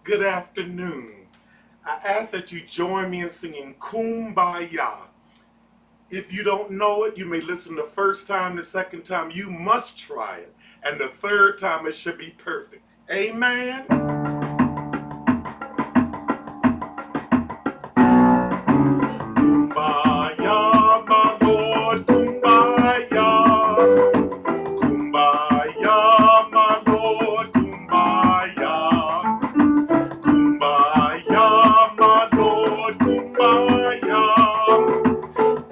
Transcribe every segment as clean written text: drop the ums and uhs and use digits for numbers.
Good afternoon. I ask that you join me in singing Kumbaya. If you don't know it, you may listen the first time, the second time, you must try it, and the third time it should be perfect. Amen. Kumbaya, my Lord, Kumbaya. Kumbaya, my Lord, Kumbaya. Kumbaya, my Lord, Kumbaya.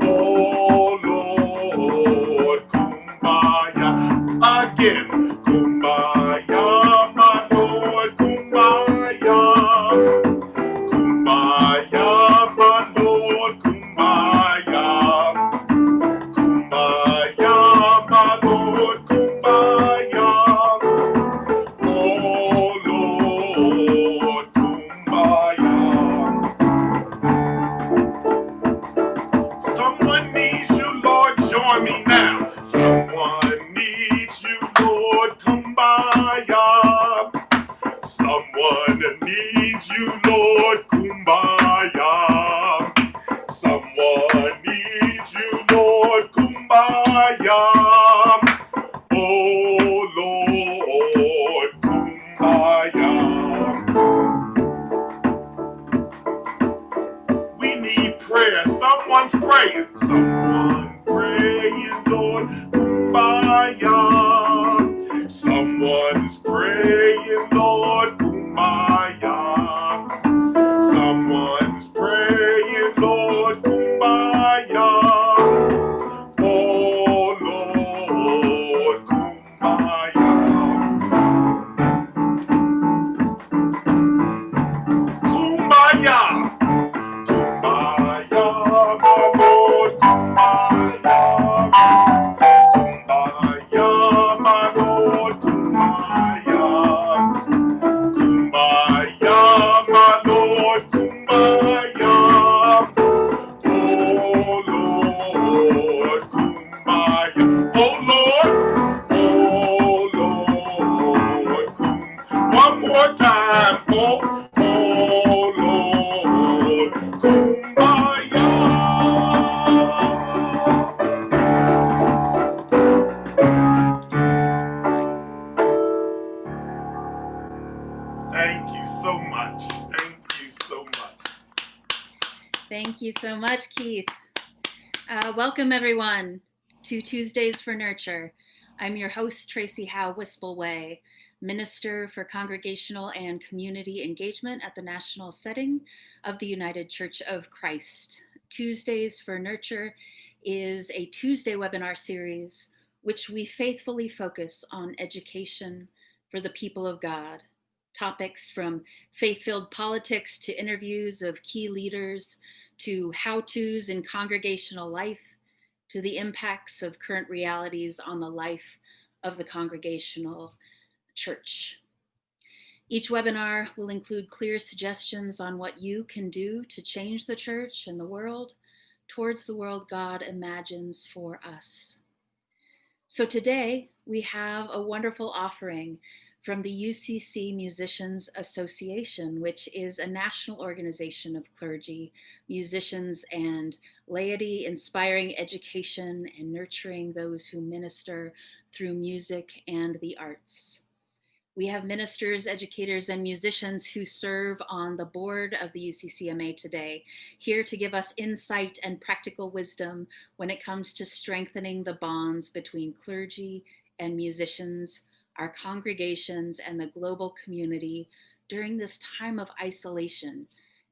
Oh Lord, Kumbaya. Again, Kumbaya, my Lord, Kumbaya. Kumbaya, my Lord, Kumbaya. Kumbaya, my Lord, Kumbaya. Oh Lord, Kumbaya. Someone needs you, Lord, join me now. Someone needs you, Lord, Kumbaya. Someone needs you, Lord, Kumbaya. Someone needs you, Lord, Kumbaya. Oh Lord, Kumbaya. We need prayer. Someone's praying. Someone praying, Lord, Kumbaya. Someone's praying, Lord, Kumbaya. Someone's praying, Lord, Kumbaya. Oh Lord, Kumbaya. Kumbaya. Kumbaya, my Lord, Kumbaya. Kumbaya, my Lord, Kumbaya. Kumbaya, my Lord, Kumbaya. Oh Lord, Kumbaya. Oh Lord, one more time. Oh Lord, Kumbaya. Thank you so much. Thank you so much. Thank you so much, Keith. Welcome, everyone, to Tuesdays for Nurture. I'm your host, Tracy Howe Wispelway, Minister for Congregational and Community Engagement at the National Setting of the United Church of Christ. Tuesdays for Nurture is a Tuesday webinar series which we faithfully focus on education for the people of God. Topics from faith-filled politics to interviews of key leaders to how-tos in congregational life, to the impacts of current realities on the life of the congregational church. Each webinar will include clear suggestions on what you can do to change the church and the world towards the world God imagines for us. So today we have a wonderful offering from the UCC Musicians Association, which is a national organization of clergy, musicians, and laity, inspiring education and nurturing those who minister through music and the arts. We have ministers, educators, and musicians who serve on the board of the UCCMA today, here to give us insight and practical wisdom when it comes to strengthening the bonds between clergy and musicians, our congregations, and the global community during this time of isolation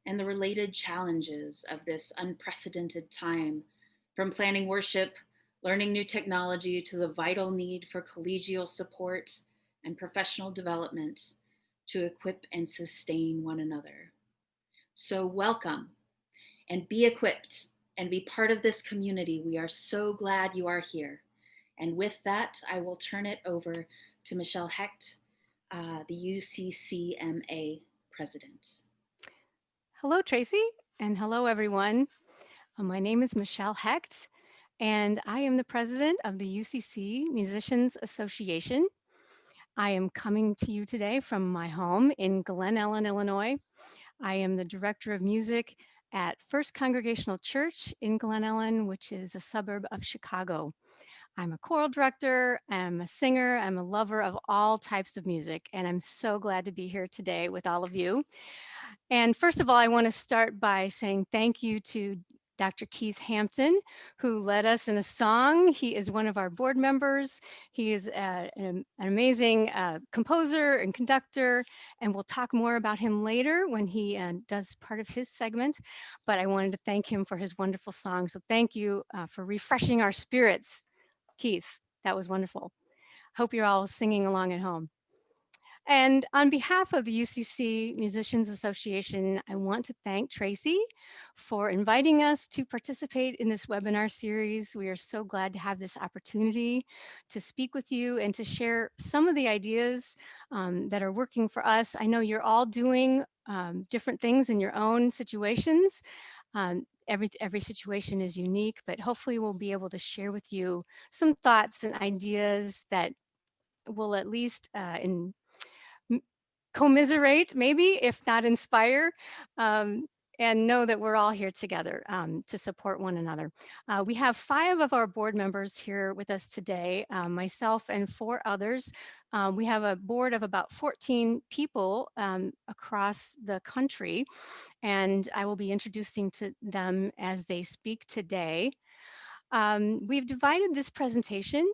and the related challenges of this unprecedented time, from planning worship, learning new technology, to the vital need for collegial support and professional development to equip and sustain one another. So welcome and be equipped and be part of this community. We are so glad you are here. And with that, I will turn it over to Michelle Hecht, the UCCMA president. Hello, Tracy, and hello, everyone. My name is Michelle Hecht, and I am the president of the UCC Musicians Association. I am coming to you today from my home in Glen Ellen, Illinois. I am the director of music at First Congregational Church in Glen Ellen, which is a suburb of Chicago. I'm a choral director, I'm a singer, I'm a lover of all types of music, and I'm so glad to be here today with all of you. And first of all, I want to start by saying thank you to Dr. Keith Hampton, who led us in a song. He is one of our board members. He is an amazing composer and conductor, and we'll talk more about him later when he does part of his segment. But I wanted to thank him for his wonderful song. So thank you for refreshing our spirits, Keith. That was wonderful. Hope you're all singing along at home. And on behalf of the UCC Musicians Association, I want to thank Tracy for inviting us to participate in this webinar series. We are so glad to have this opportunity to speak with you and to share some of the ideas that are working for us. I know you're all doing different things in your own situations. Every situation is unique, but hopefully we'll be able to share with you some thoughts and ideas that will at least commiserate, maybe, if not inspire, um, and know that we're all here together to support one another. We have 5 of our board members here with us today, myself and 4 others. We have a board of about 14 people across the country, and I will be introducing to them as they speak today. We've divided this presentation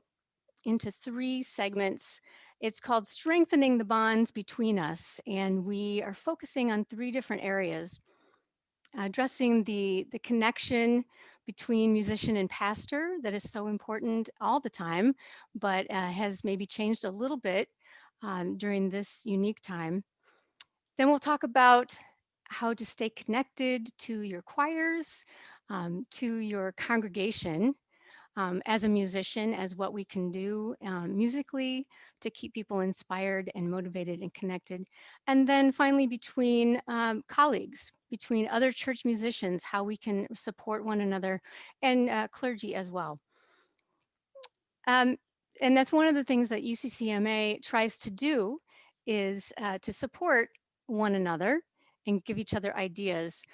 into 3 segments. It's called Strengthening the Bonds Between Us, and we are focusing on 3 different areas, addressing the connection between musician and pastor that is so important all the time, but has maybe changed a little bit during this unique time. Then we'll talk about how to stay connected to your choirs, to your congregation, as a musician, as what we can do musically to keep people inspired and motivated and connected. And then finally, between colleagues, between other church musicians, how we can support one another, and clergy as well. Um, and that's one of the things that UCCMA tries to do, is to support one another and give each other ideas.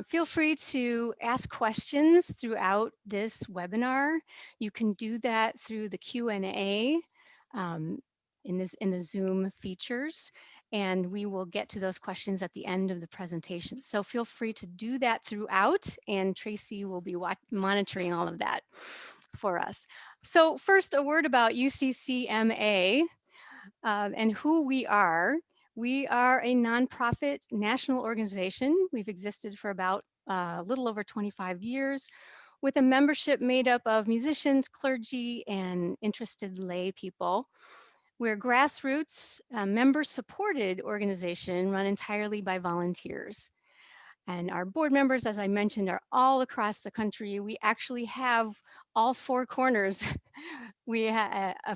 Feel free to ask questions throughout this webinar. You can do that through the Q&A in the Zoom features, and we will get to those questions at the end of the presentation. So feel free to do that throughout, and Tracy will be monitoring all of that for us. So first, a word about UCCMA and who we are. We are a nonprofit national organization. We've existed for about a little over 25 years, with a membership made up of musicians, clergy, and interested lay people. We're a grassroots, member-supported organization run entirely by volunteers. And our board members, as I mentioned, are all across the country. We actually have all 4 corners.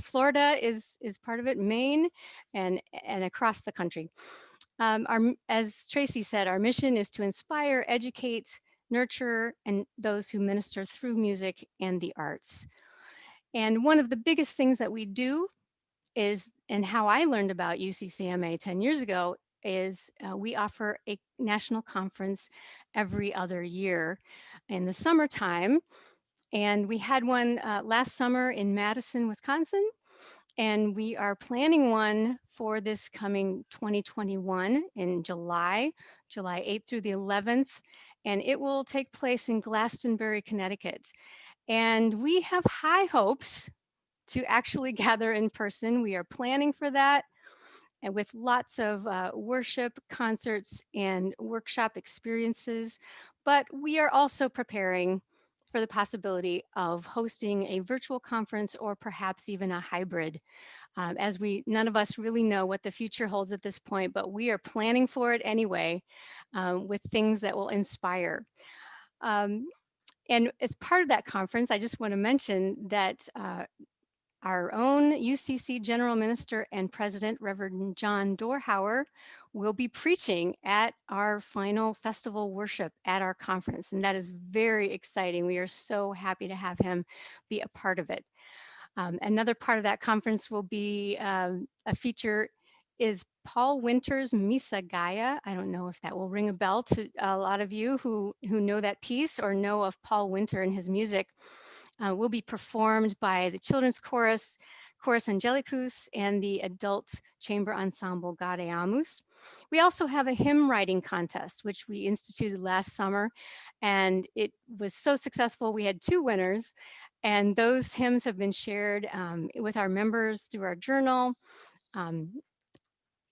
Florida is part of it, Maine, and across the country. As Tracy said, our mission is to inspire, educate, nurture, and those who minister through music and the arts. And one of the biggest things that we do is, and how I learned about UCCMA 10 years ago, is we offer a national conference every other year in the summertime. And we had one last summer in Madison, Wisconsin. And we are planning one for this coming 2021 in July 8th through the 11th. And it will take place in Glastonbury, Connecticut. And we have high hopes to actually gather in person. We are planning for that, and with lots of worship, concerts, and workshop experiences. But we are also preparing for the possibility of hosting a virtual conference, or perhaps even a hybrid, as none of us really know what the future holds at this point, but we are planning for it anyway, with things that will inspire. And as part of that conference, I just want to mention that our own UCC General Minister and President, Reverend John Dorhauer, will be preaching at our final festival worship at our conference, and that is very exciting. We are so happy to have him be a part of it. Another part of that conference will be a feature is Paul Winter's Misa Gaia. I don't know if that will ring a bell to a lot of you who know that piece or know of Paul Winter and his music. Will be performed by the children's chorus, Chorus Angelicus, and the adult chamber ensemble Gaudeamus. We also have a hymn writing contest, which we instituted last summer, and it was so successful. We had 2 winners, and those hymns have been shared with our members through our journal.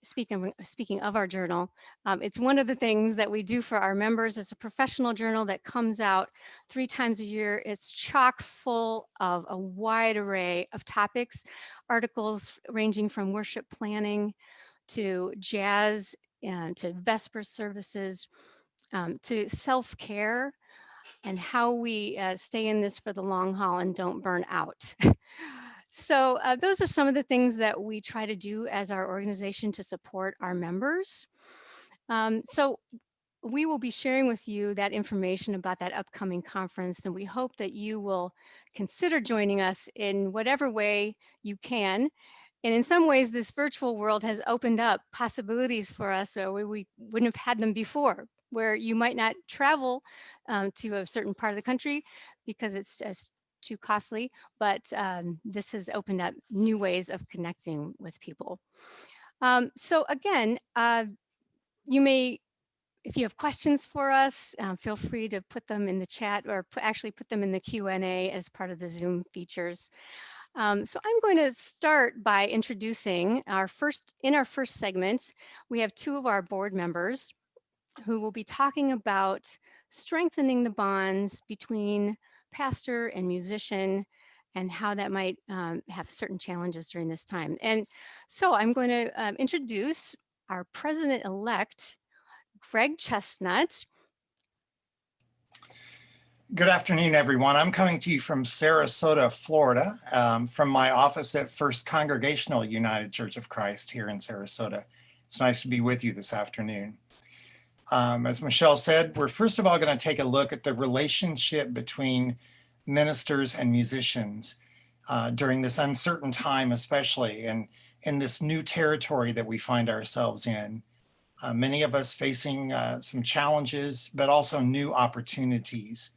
Speaking of our journal, it's one of the things that we do for our members. It's a professional journal that comes out 3 times a year. It's chock full of a wide array of topics, articles ranging from worship planning to jazz and to Vesper services, to self-care and how we stay in this for the long haul and don't burn out. So those are some of the things that we try to do as our organization to support our members. So we will be sharing with you that information about that upcoming conference, and we hope that you will consider joining us in whatever way you can. And in some ways, this virtual world has opened up possibilities for us where we wouldn't have had them before, where you might not travel to a certain part of the country because it's too costly, but this has opened up new ways of connecting with people. So again, you may, if you have questions for us, feel free to put them in the chat or actually put them in the Q&A as part of the Zoom features. So I'm going to start by introducing in our first segment, we have 2 of our board members who will be talking about strengthening the bonds between pastor and musician and how that might have certain challenges during this time. And so I'm going to introduce our president-elect, Greg Chestnut. Good afternoon, everyone. I'm coming to you from Sarasota, Florida, from my office at First Congregational United Church of Christ here in Sarasota. It's nice to be with you this afternoon. As Michelle said, we're first of all going to take a look at the relationship between ministers and musicians during this uncertain time, especially, and in this new territory that we find ourselves in. Many of us facing some challenges, but also new opportunities.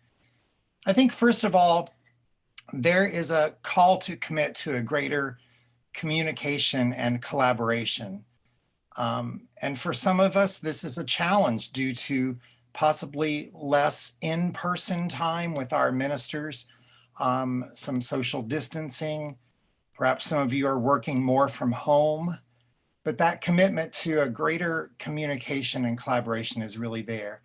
I think, first of all, there is a call to commit to a greater communication and collaboration. And for some of us, this is a challenge due to possibly less in-person time with our ministers, some social distancing. Perhaps some of you are working more from home, but that commitment to a greater communication and collaboration is really there.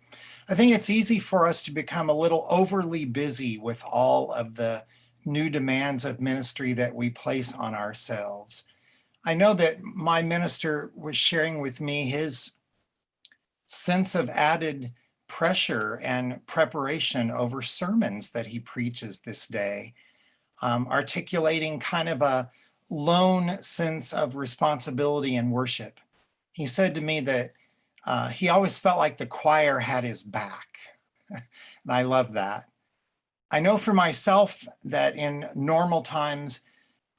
I think it's easy for us to become a little overly busy with all of the new demands of ministry that we place on ourselves. I know that my minister was sharing with me his sense of added pressure and preparation over sermons that he preaches this day, articulating kind of a lone sense of responsibility in worship. He said to me that he always felt like the choir had his back. And I love that. I know for myself that in normal times,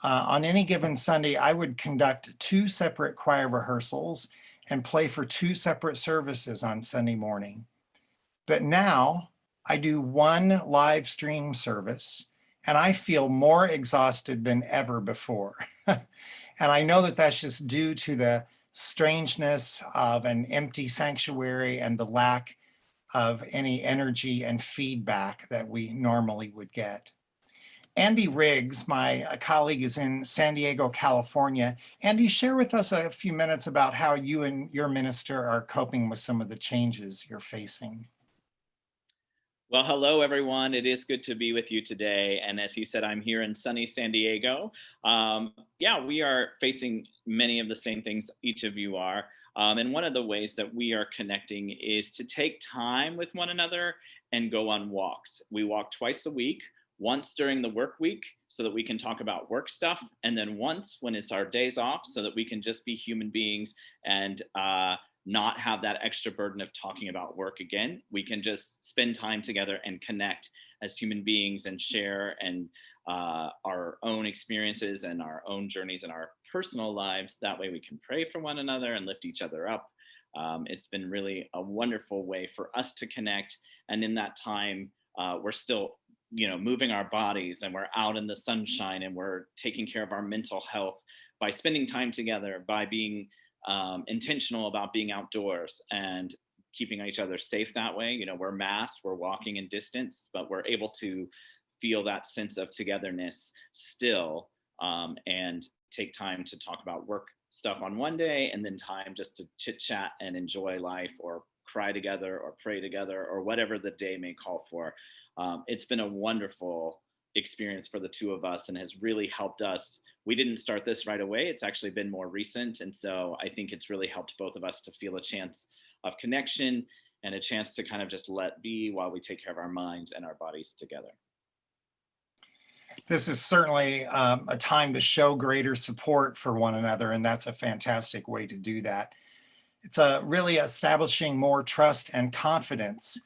on any given Sunday, I would conduct 2 separate choir rehearsals and play for 2 separate services on Sunday morning. But now I do 1 live stream service and I feel more exhausted than ever before. And I know that that's just due to the strangeness of an empty sanctuary and the lack of any energy and feedback that we normally would get. Andy Riggs, my colleague, is in San Diego, California. Andy, share with us a few minutes about how you and your minister are coping with some of the changes you're facing. Well, hello, everyone. It is good to be with you today. And as he said, I'm here in sunny San Diego. Yeah, we are facing many of the same things each of you are. And one of the ways that we are connecting is to take time with one another and go on walks. We walk twice a week, once during the work week so that we can talk about work stuff, and then once when it's our days off so that we can just be human beings and not have that extra burden of talking about work again. We can just spend time together and connect as human beings and share and our own experiences and our own journeys in our personal lives. That way we can pray for one another and lift each other up. It's been really a wonderful way for us to connect. And in that time, we're still, moving our bodies, and we're out in the sunshine, and we're taking care of our mental health by spending time together, by being intentional about being outdoors and keeping each other safe that way. We're masked, we're walking in distance, but we're able to feel that sense of togetherness still, and take time to talk about work stuff on one day, and then time just to chit chat and enjoy life, or cry together, or pray together, or whatever the day may call for. It's been a wonderful experience for the two of us, and has really helped us. We didn't start this right away. It's actually been more recent. And so I think it's really helped both of us to feel a chance of connection and a chance to kind of just let be while we take care of our minds and our bodies together. This is certainly a time to show greater support for one another, and that's a fantastic way to do that. It's really establishing more trust and confidence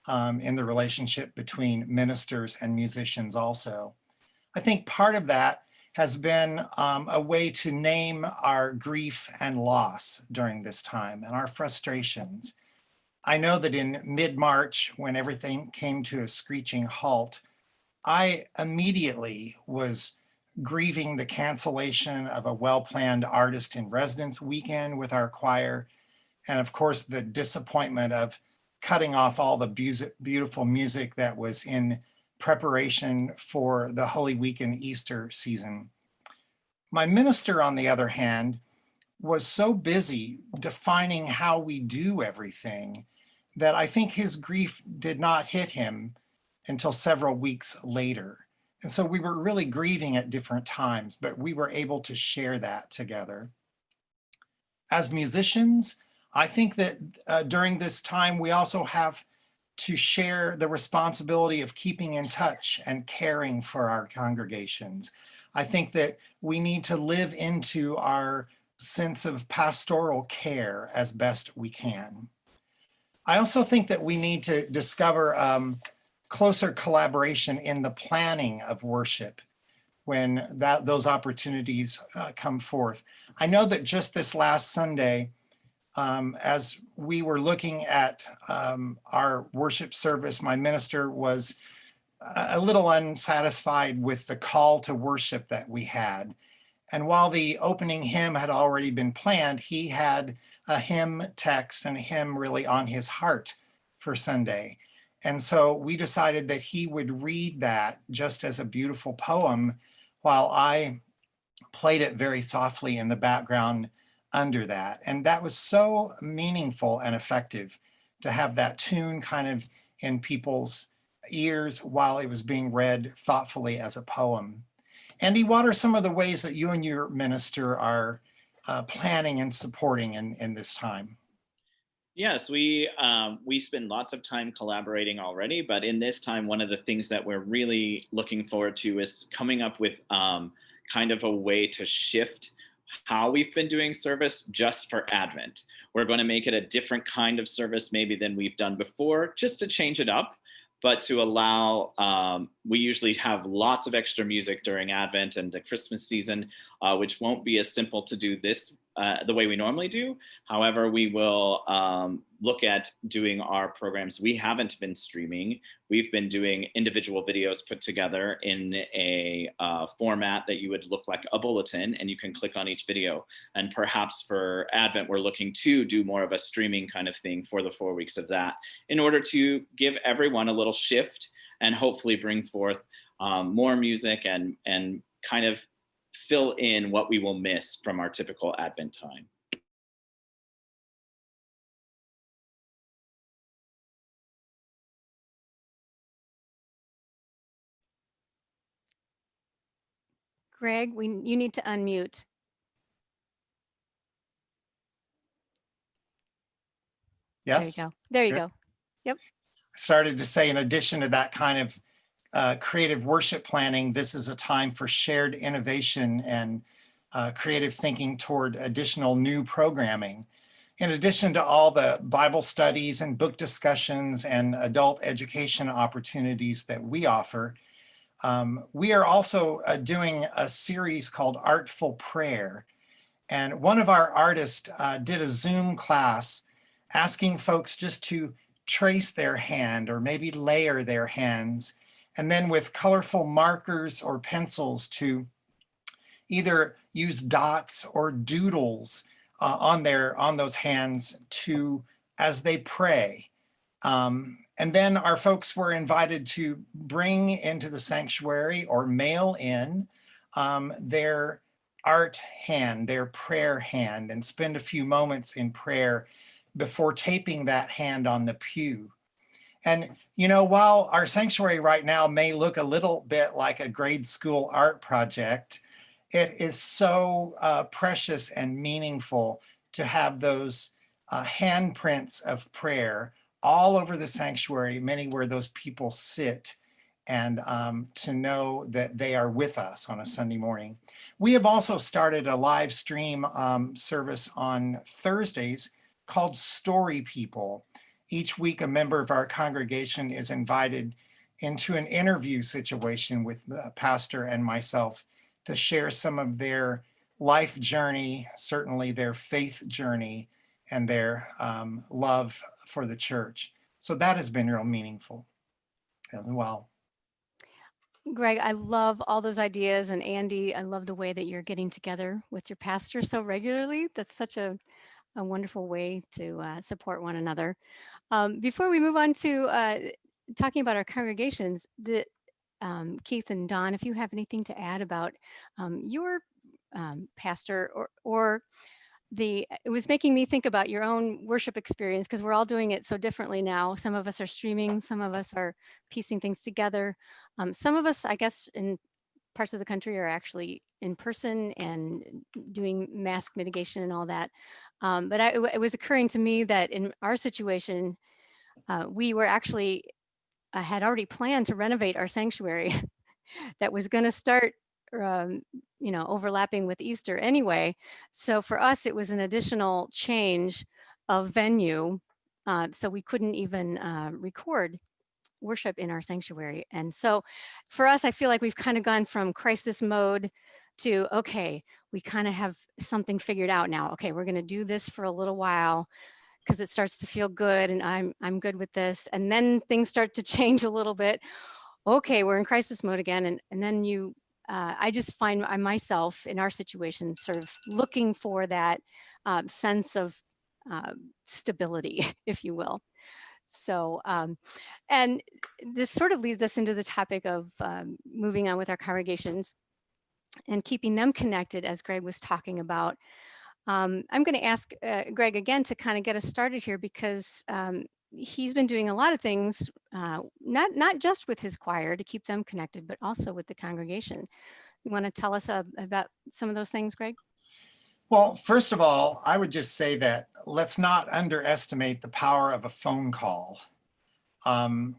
in the relationship between ministers and musicians also. I think part of that has been a way to name our grief and loss during this time and our frustrations. I know that in mid-March, when everything came to a screeching halt, I immediately was grieving the cancellation of a well-planned artist in residence weekend with our choir, and of course the disappointment of cutting off all the beautiful music that was in preparation for the Holy Week and Easter season. My minister, on the other hand, was so busy defining how we do everything that I think his grief did not hit him until several weeks later. And so we were really grieving at different times, but we were able to share that together. As musicians, I think that during this time, we also have to share the responsibility of keeping in touch and caring for our congregations. I think that we need to live into our sense of pastoral care as best we can. I also think that we need to discover closer collaboration in the planning of worship when those opportunities come forth. I know that just this last Sunday, as we were looking at our worship service, my minister was a little unsatisfied with the call to worship that we had. And while the opening hymn had already been planned, he had a hymn text and a hymn really on his heart for Sunday. And so we decided that he would read that just as a beautiful poem while I played it very softly in the background under that. And that was so meaningful and effective to have that tune kind of in people's ears while it was being read thoughtfully as a poem. Andy, what are some of the ways that you and your minister are planning and supporting in this time? Yes, we spend lots of time collaborating already, but in this time, one of the things that we're really looking forward to is coming up with kind of a way to shift how we've been doing service just for Advent. We're going to make it a different kind of service maybe than we've done before, just to change it up, but to allow, we usually have lots of extra music during Advent and the Christmas season, which won't be as simple to do this the way we normally do. However, we will look at doing our programs. We haven't been streaming. We've been doing individual videos put together in a format that you would look like a bulletin, and you can click on each video. And perhaps for Advent, we're looking to do more of a streaming kind of thing for the 4 weeks of that, in order to give everyone a little shift and hopefully bring forth more music and kind of fill in what we will miss from our typical Advent time. Greg, you need to unmute. Yes. There you go. There you Good. go. Yep. I started to say, in addition to that kind of creative worship planning, this is a time for shared innovation and creative thinking toward additional new programming. In addition to all the Bible studies and book discussions and adult education opportunities that we offer, We are also doing a series called Artful Prayer. And one of our artists did a Zoom class asking folks just to trace their hand or maybe layer their hands, and then with colorful markers or pencils to either use dots or doodles on those hands to as they pray. And then our folks were invited to bring into the sanctuary or mail in their art hand, their prayer hand, and spend a few moments in prayer before taping that hand on the pew. And, you know, while our sanctuary right now may look a little bit like a grade school art project, it is so precious and meaningful to have those handprints of prayer all over the sanctuary, many where those people sit, and to know that they are with us on a Sunday morning. We have also started a live stream service on Thursdays called Story People. Each week, a member of our congregation is invited into an interview situation with the pastor and myself to share some of their life journey, certainly their faith journey, and their love for the church. So that has been real meaningful as well. Greg, I love all those ideas. And Andy, I love the way that you're getting together with your pastor so regularly. That's such a wonderful way to support one another. Before we move on to talking about our congregations, Keith and Don, if you have anything to add about your pastor or it was making me think about your own worship experience, because we're all doing it so differently now. Some of us are streaming, some of us are piecing things together. Some of us, I guess, in parts of the country are actually in person and doing mask mitigation and all that. But it was occurring to me that in our situation, we were actually had already planned to renovate our sanctuary that was going to start overlapping with Easter anyway. So for us, it was an additional change of venue. So we couldn't even record worship in our sanctuary. And so for us, I feel like we've kind of gone from crisis mode to, okay, we kind of have something figured out now. Okay, we're going to do this for a little while because it starts to feel good and I'm good with this. And then things start to change a little bit. Okay, we're in crisis mode again. And then I just find myself in our situation sort of looking for that sense of stability, if you will. So, and this sort of leads us into the topic of moving on with our congregations and keeping them connected, as Greg was talking about. I'm going to ask Greg again to kind of get us started here, because he's been doing a lot of things, not just with his choir to keep them connected, but also with the congregation. You want to tell us about some of those things, Greg? Well, first of all, I would just say that let's not underestimate the power of a phone call.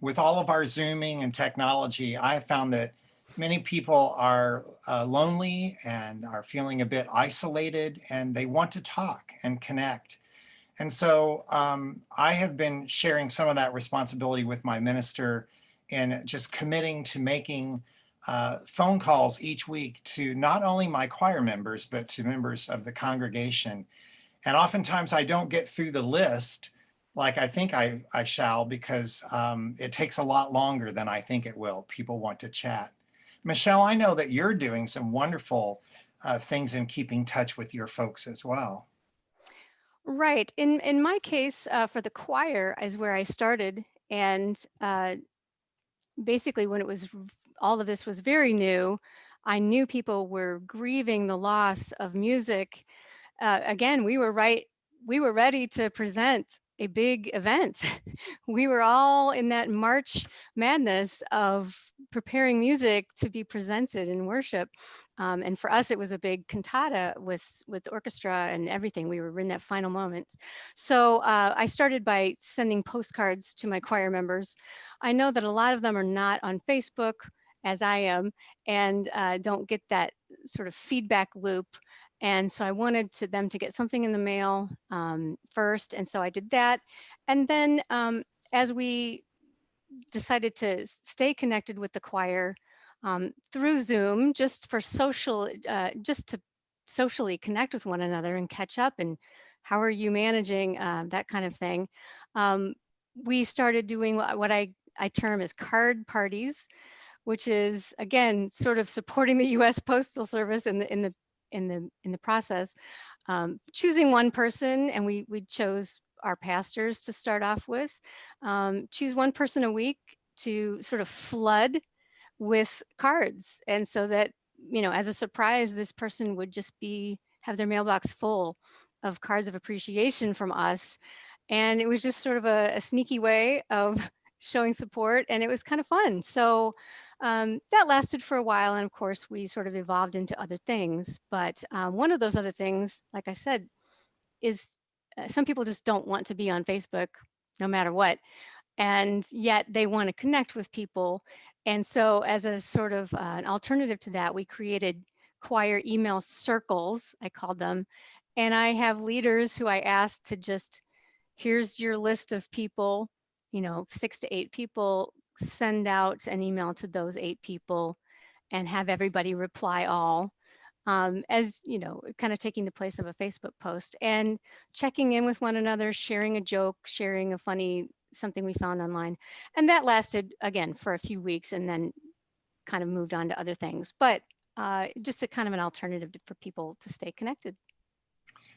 With all of our Zooming and technology, I have found that many people are lonely and are feeling a bit isolated, and they want to talk and connect. And so I have been sharing some of that responsibility with my minister in just committing to making phone calls each week to not only my choir members, but to members of the congregation. And oftentimes I don't get through the list like I think I shall, because it takes a lot longer than I think it will. People want to chat. Michelle, I know that you're doing some wonderful things in keeping touch with your folks as well. Right. In my case, for the choir is where I started. And basically when it was, all of this was very new, I knew people were grieving the loss of music. Again, we were ready to present a big event. We were all in that March madness of preparing music to be presented in worship. And for us, it was a big cantata with orchestra and everything. We were in that final moment. So I started by sending postcards to my choir members. I know that a lot of them are not on Facebook, as I am, and don't get that sort of feedback loop. And so I wanted them to get something in the mail first. And so I did that. And then as we decided to stay connected with the choir, through Zoom, just for social, just to socially connect with one another and catch up, and how are you managing that kind of thing. We started doing what I term as card parties, which is, again, sort of supporting the U.S. Postal Service in the process. Choosing one person, and we chose our pastors to start off with. Choose one person a week to sort of flood with cards, and so that, as a surprise, this person would just have their mailbox full of cards of appreciation from us. And it was just sort of a sneaky way of showing support, and it was kind of fun. So that lasted for a while, and of course we sort of evolved into other things. But one of those other things, like I said, is some people just don't want to be on Facebook no matter what, and yet they want to connect with people. And so as a sort of an alternative to that, we created choir email circles, I called them. And I have leaders who I asked to just, here's your list of people, 6 to 8 people, send out an email to those 8 people and have everybody reply all. As kind of taking the place of a Facebook post, and checking in with one another, sharing a joke, sharing a funny something we found online. And that lasted, again, for a few weeks, and then kind of moved on to other things. But just a kind of an alternative for people to stay connected.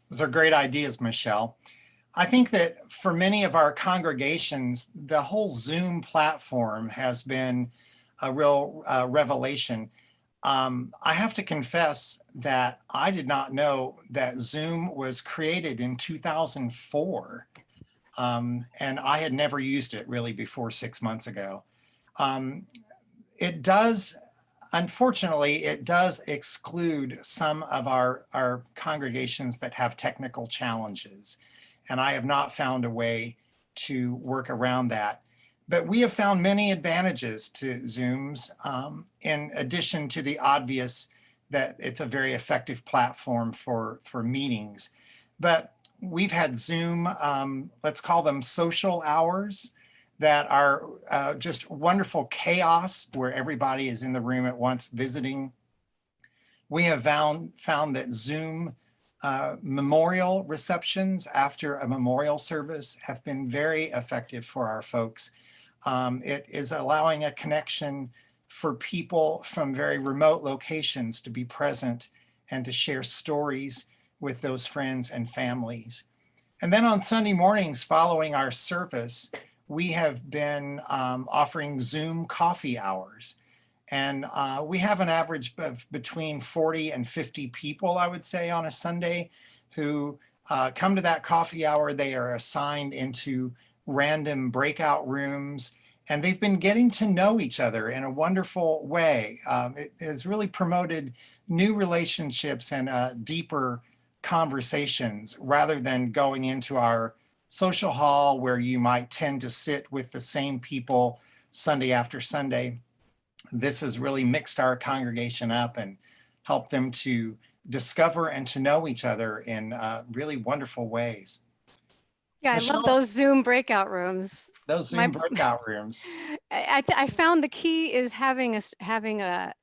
Those are great ideas, Michelle. I think that for many of our congregations, the whole Zoom platform has been a real revelation. I have to confess that I did not know that Zoom was created in 2004. And I had never used it really before 6 months ago. It does, unfortunately, it does exclude some of our congregations that have technical challenges. And I have not found a way to work around that. But we have found many advantages to Zooms, in addition to the obvious that it's a very effective platform for meetings. But we've had Zoom, let's call them social hours, that are just wonderful chaos where everybody is in the room at once visiting. We have found that Zoom memorial receptions after a memorial service have been very effective for our folks. It is allowing a connection for people from very remote locations to be present and to share stories with those friends and families. And then on Sunday mornings following our service, we have been offering Zoom coffee hours. And we have an average of between 40 and 50 people, I would say, on a Sunday who come to that coffee hour. They are assigned into random breakout rooms, and they've been getting to know each other in a wonderful way. It has really promoted new relationships and deeper conversations rather than going into our social hall where you might tend to sit with the same people Sunday after Sunday. This has really mixed our congregation up and helped them to discover and to know each other in really wonderful ways. Yeah, Michelle, I love those Zoom breakout rooms. those Zoom breakout rooms. I found the key is having a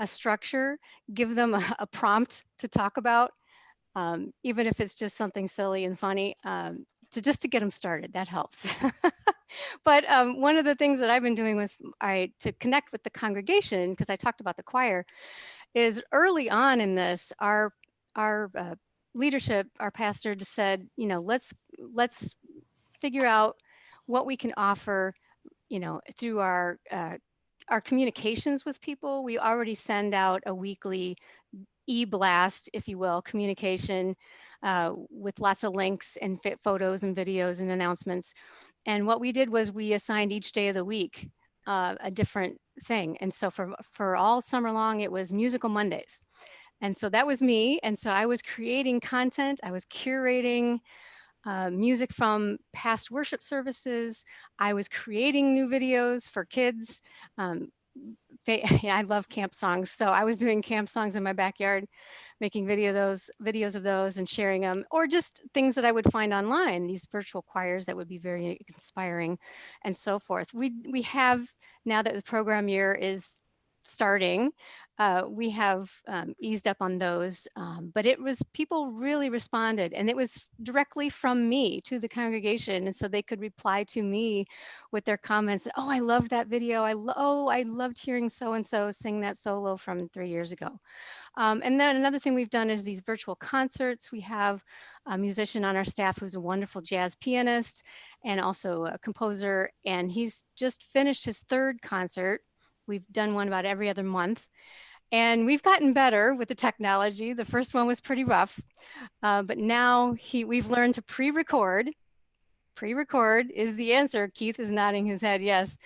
structure, give them a prompt to talk about, even if it's just something silly and funny, to get them started. That helps. But one of the things that I've been doing to connect with the congregation, because I talked about the choir, is early on in this, our leadership, our pastor just said, let's figure out what we can offer, through our communications with people. We already send out a weekly e-blast, if you will, communication with lots of links and photos and videos and announcements. And what we did was we assigned each day of the week a different thing. And so for all summer long, it was Musical Mondays. And so that was me. And so I was creating content. I was curating music from past worship services. I was creating new videos for kids. I love camp songs. So I was doing camp songs in my backyard, making videos of those and sharing them, or just things that I would find online, these virtual choirs that would be very inspiring and so forth. We have, now that the program year is starting, we have eased up on those, but it was, people really responded, and it was directly from me to the congregation, and so they could reply to me with their comments. Oh, I loved that video. I loved hearing so and so sing that solo from 3 years ago. And then another thing we've done is these virtual concerts. We have a musician on our staff who's a wonderful jazz pianist and also a composer, and he's just finished his 3rd concert. We've done one about every other month, and we've gotten better with the technology. The first one was pretty rough, but now we've learned to pre-record. Pre-record is the answer. Keith is nodding his head. Yes.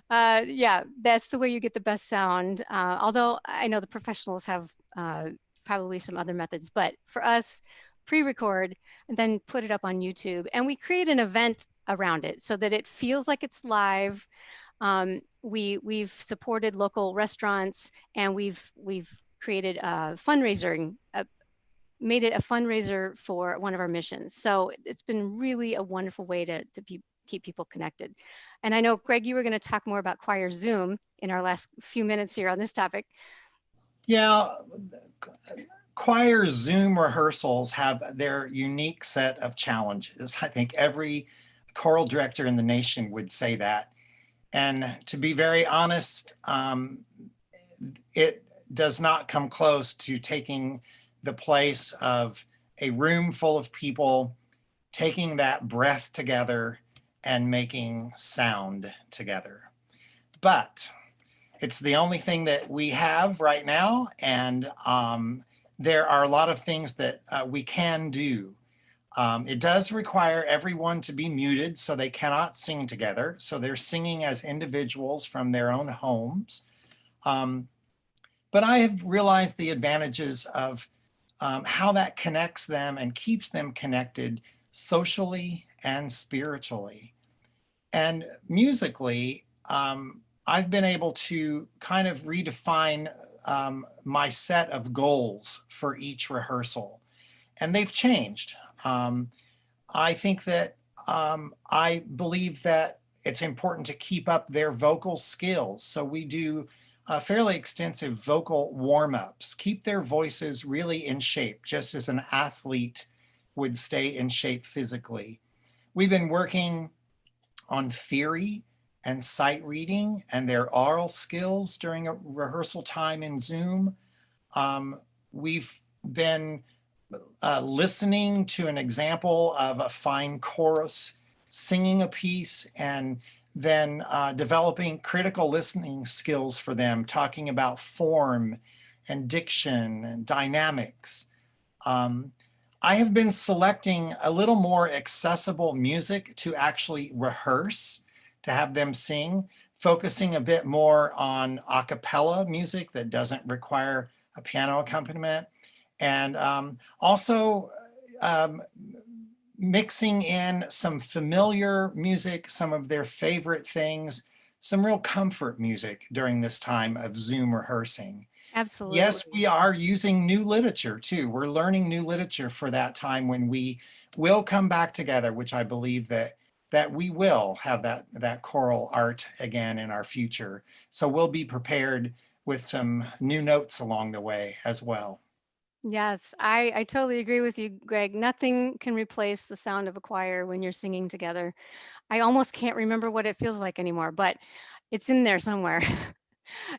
Yeah, that's the way you get the best sound. Although I know the professionals have probably some other methods, but for us, pre-record and then put it up on YouTube. And we create an event around it so that it feels like it's live. We've supported local restaurants, and we've created a fundraiser, made it a fundraiser for one of our missions. So it's been really a wonderful way to keep people connected. And I know, Greg, you were going to talk more about Choir Zoom in our last few minutes here on this topic. Yeah, choir Zoom rehearsals have their unique set of challenges. I think every choral director in the nation would say that. And to be very honest, it does not come close to taking the place of a room full of people taking that breath together and making sound together. But it's the only thing that we have right now, and there are a lot of things that we can do. It does require everyone to be muted, so they cannot sing together. So they're singing as individuals from their own homes. But I have realized the advantages of how that connects them and keeps them connected socially and spiritually. And musically, I've been able to kind of redefine my set of goals for each rehearsal, and they've changed. I think that I believe that it's important to keep up their vocal skills. So we do fairly extensive vocal warm-ups, keep their voices really in shape, just as an athlete would stay in shape physically. We've been working on theory and sight reading and their oral skills during a rehearsal time in Zoom. We've been listening to an example of a fine chorus, singing a piece, and then developing critical listening skills for them, talking about form and diction and dynamics. I have been selecting a little more accessible music to actually rehearse, to have them sing, focusing a bit more on a cappella music that doesn't require a piano accompaniment, and also mixing in some familiar music, some of their favorite things, some real comfort music during this time of Zoom rehearsing. Absolutely. Yes, we are using new literature too. We're learning new literature for that time when we will come back together, which I believe that we will have that choral art again in our future. So we'll be prepared with some new notes along the way as well. Yes, I totally agree with you, Greg. Nothing can replace the sound of a choir when you're singing together. I almost can't remember what it feels like anymore, but it's in there somewhere.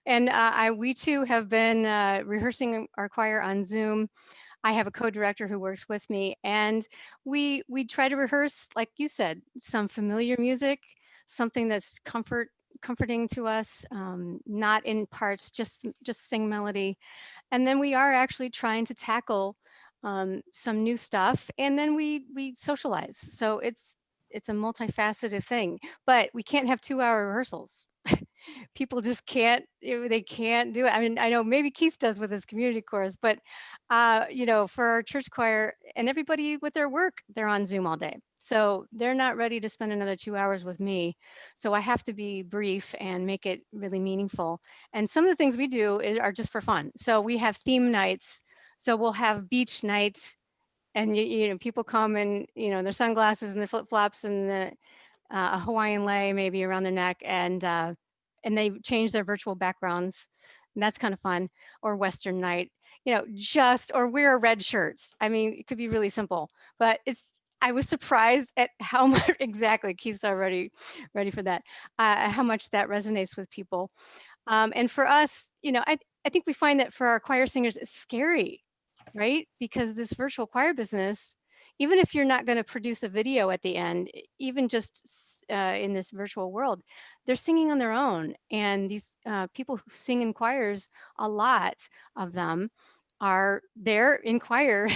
And we too have been rehearsing our choir on Zoom. I have a co-director who works with me, and we try to rehearse, like you said, some familiar music, something that's comforting to us, not in parts, just sing melody. And then we are actually trying to tackle some new stuff, and then we socialize. So it's a multifaceted thing, but we can't have 2-hour rehearsals. People just can't, they can't do it. I mean, I know maybe Keith does with his community chorus, but you know, for our church choir and everybody with their work, they're on Zoom all day. So they're not ready to spend another 2 hours with me. So I have to be brief and make it really meaningful. And some of the things we do are just for fun. So we have theme nights. So we'll have beach night, and you know, people come and, you know, their sunglasses and their flip-flops and a Hawaiian lei maybe around their neck, and they change their virtual backgrounds And that's kind of fun. Or Western night, you know, just, or wear red shirts. I mean, it could be really simple, but I was surprised at how much, exactly, Keith's already ready for that, how much that resonates with people. And for us, you know, I think we find that for our choir singers, it's scary, right? Because this virtual choir business, even if you're not going to produce a video at the end, even just in this virtual world, they're singing on their own. And these people who sing in choirs, a lot of them are there in choir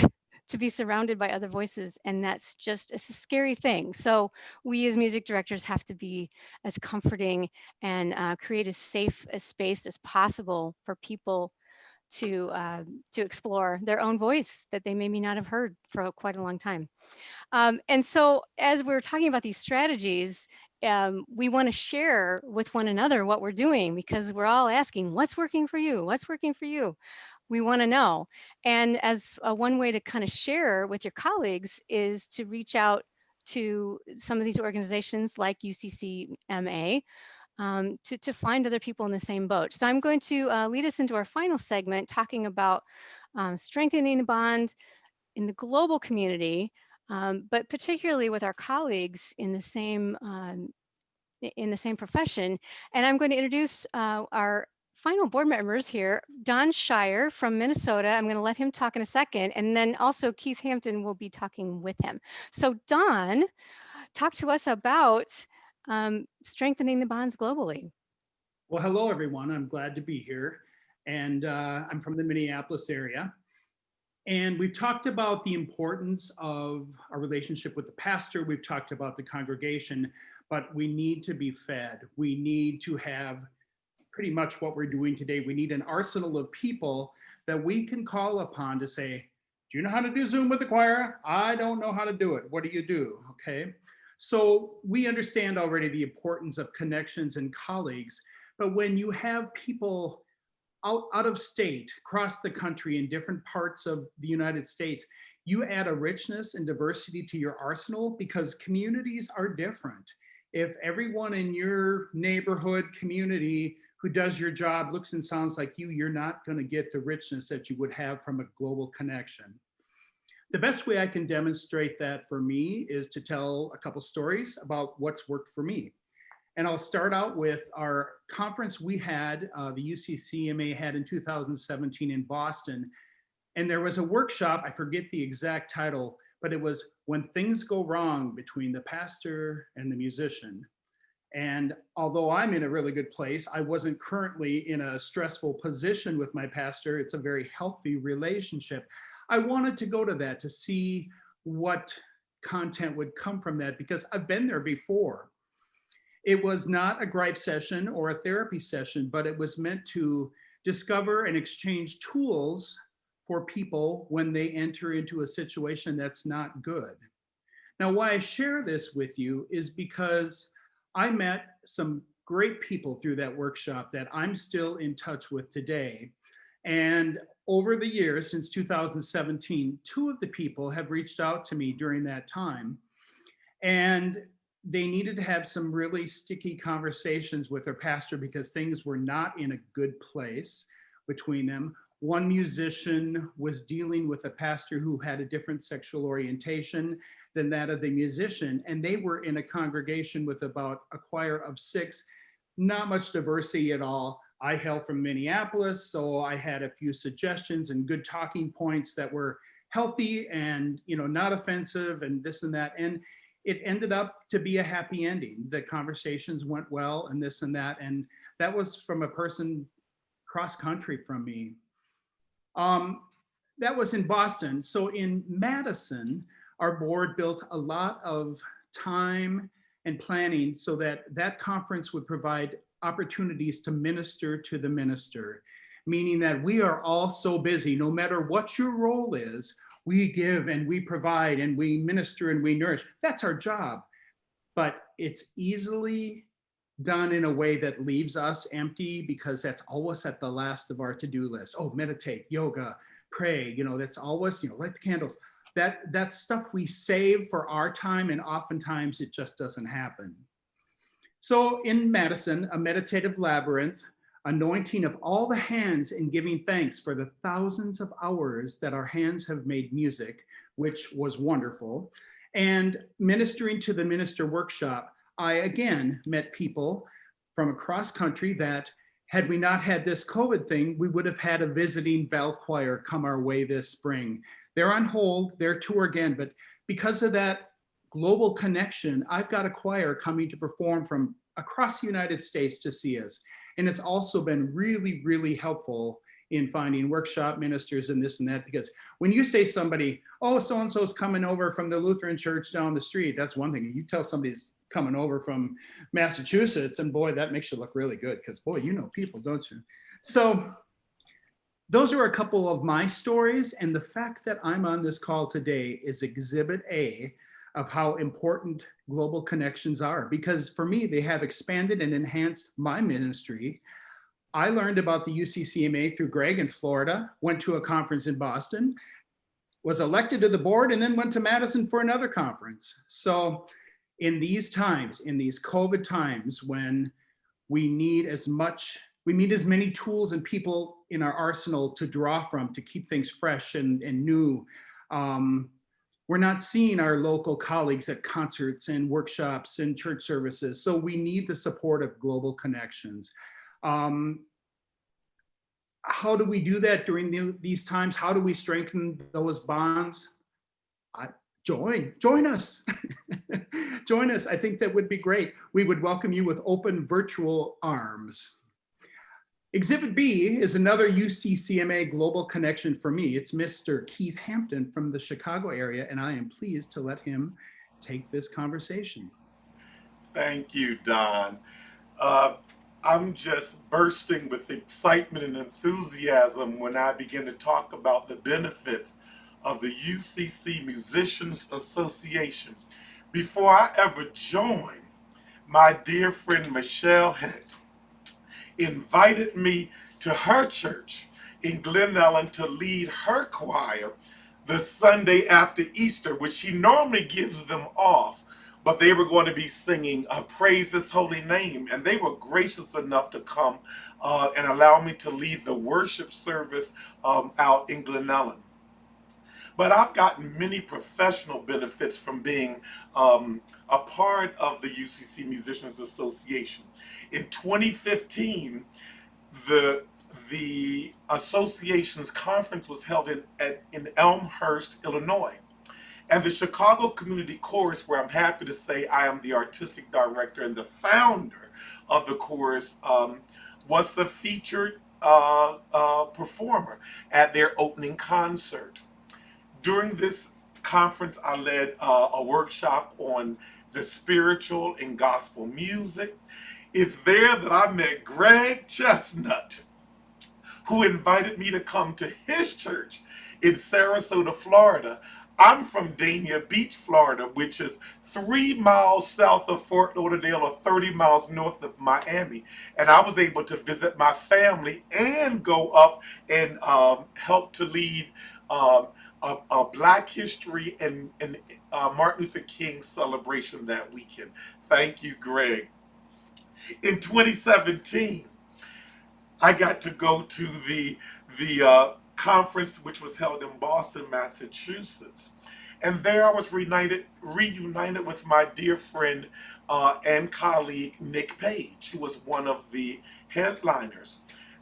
to be surrounded by other voices. And that's just, it's a scary thing. So we as music directors have to be as comforting and create as safe a space as possible for people to explore their own voice that they maybe not have heard for quite a long time. And so as we're talking about these strategies, we want to share with one another what we're doing, because we're all asking, what's working for you? What's working for you? We want to know. And as one way to kind of share with your colleagues is to reach out to some of these organizations like UCC MA, to find other people in the same boat. So I'm going to lead us into our final segment, talking about strengthening the bond in the global community, but particularly with our colleagues in the same profession. And I'm going to introduce our final board members here. Don Shire from Minnesota. I'm going to let him talk in a second. And then also Keith Hampton will be talking with him. So Don, talk to us about strengthening the bonds globally. Well, hello, everyone. I'm glad to be here. And I'm from the Minneapolis area. And we've talked about the importance of our relationship with the pastor. We've talked about the congregation, but we need to be fed. We need to have pretty much what we're doing today. We need an arsenal of people that we can call upon to say, do you know how to do Zoom with the choir? I don't know how to do it. What do you do? Okay. So we understand already the importance of connections and colleagues, but when you have people out of state, across the country, in different parts of the United States, you add a richness and diversity to your arsenal, because communities are different. If everyone in your neighborhood community who does your job looks and sounds like you, you're not going to get the richness that you would have from a global connection. The best way I can demonstrate that for me is to tell a couple stories about what's worked for me. And I'll start out with our conference we had, the UCCMA had in 2017 in Boston. And there was a workshop, I forget the exact title, but it was When Things Go Wrong Between the Pastor and the Musician. And although I'm in a really good place, I wasn't currently in a stressful position with my pastor. It's a very healthy relationship. I wanted to go to that to see what content would come from that, because I've been there before. It was not a gripe session or a therapy session, but it was meant to discover and exchange tools for people when they enter into a situation that's not good. Now, why I share this with you is because I met some great people through that workshop that I'm still in touch with today. And over the years, since 2017, 2 of the people have reached out to me during that time. And they needed to have some really sticky conversations with their pastor because things were not in a good place between them. One musician was dealing with a pastor who had a different sexual orientation than that of the musician, and they were in a congregation with about a choir of 6, not much diversity at all. I hail from Minneapolis, so I had a few suggestions and good talking points that were healthy and, you know, not offensive and this and that. And it ended up to be a happy ending. The conversations went well and this and that. And that was from a person cross country from me. That was in Boston. So in Madison, our board built a lot of time and planning so that that conference would provide opportunities to minister to the minister, meaning that we are all so busy, no matter what your role is, we give and we provide and we minister and we nourish. That's our job. But it's easily done in a way that leaves us empty because that's always at the last of our to-do list. Oh, meditate, yoga, pray, you know, that's always, you know, light the candles. That's stuff we save for our time, and oftentimes it just doesn't happen. So in Madison, a meditative labyrinth, anointing of all the hands and giving thanks for the thousands of hours that our hands have made music, which was wonderful. And ministering to the minister workshop, I again met people from across country that, had we not had this COVID thing, we would have had a visiting bell choir come our way this spring. They're on hold, they're tour again, but because of that global connection, I've got a choir coming to perform from across the United States to see us. And it's also been really, really helpful in finding workshop ministers and this and that, because when you say somebody, oh, so-and-so's coming over from the Lutheran church down the street, that's one thing. You tell somebody's coming over from Massachusetts, and boy, that makes you look really good, because boy, you know people, don't you? So those are a couple of my stories, and the fact that I'm on this call today is exhibit A of how important global connections are, because for me, they have expanded and enhanced my ministry. I learned about the UCCMA through Greg in Florida, went to a conference in Boston, was elected to the board, and then went to Madison for another conference. So in these times, in these COVID times, when we need as many tools and people in our arsenal to draw from to keep things fresh and new, we're not seeing our local colleagues at concerts and workshops and church services. So we need the support of global connections. How do we do that during these times? How do we strengthen those bonds? Join us. Join us. I think that would be great. We would welcome you with open virtual arms. Exhibit B is another UCCMA global connection for me. It's Mr. Keith Hampton from the Chicago area, and I am pleased to let him take this conversation. Thank you, Don. I'm just bursting with excitement and enthusiasm when I begin to talk about the benefits of the UCC Musicians Association. Before I ever joined, my dear friend Michelle had invited me to her church in Glen Ellen to lead her choir the Sunday after Easter, which she normally gives them off, but they were going to be singing Praise His Holy Name, and they were gracious enough to come and allow me to lead the worship service out in Glen Ellen. But I've gotten many professional benefits from being a part of the UCC Musicians Association. In 2015, the association's conference was held in Elmhurst, Illinois. And the Chicago Community Chorus, where I'm happy to say I am the artistic director and the founder of the chorus, was the featured performer at their opening concert. During this conference, I led a workshop on the spiritual and gospel music. It's there that I met Greg Chestnut, who invited me to come to his church in Sarasota, Florida. I'm from Dania Beach, Florida, which is 3 miles south of Fort Lauderdale or 30 miles north of Miami. And I was able to visit my family and go up and help to lead a Black History and Martin Luther King celebration that weekend. Thank you, Greg. In 2017, I got to go to the conference which was held in Boston, Massachusetts. And there I was reunited with my dear friend and colleague, Nick Page, who was one of the headliners.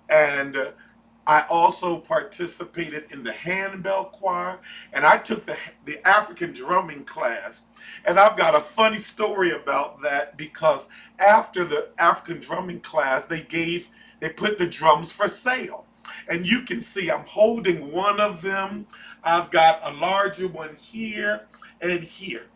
And I also participated in the handbell choir, and I took the African drumming class. And I've got a funny story about that, because after the African drumming class, they put the drums for sale. And you can see I'm holding one of them. I've got a larger one here and here.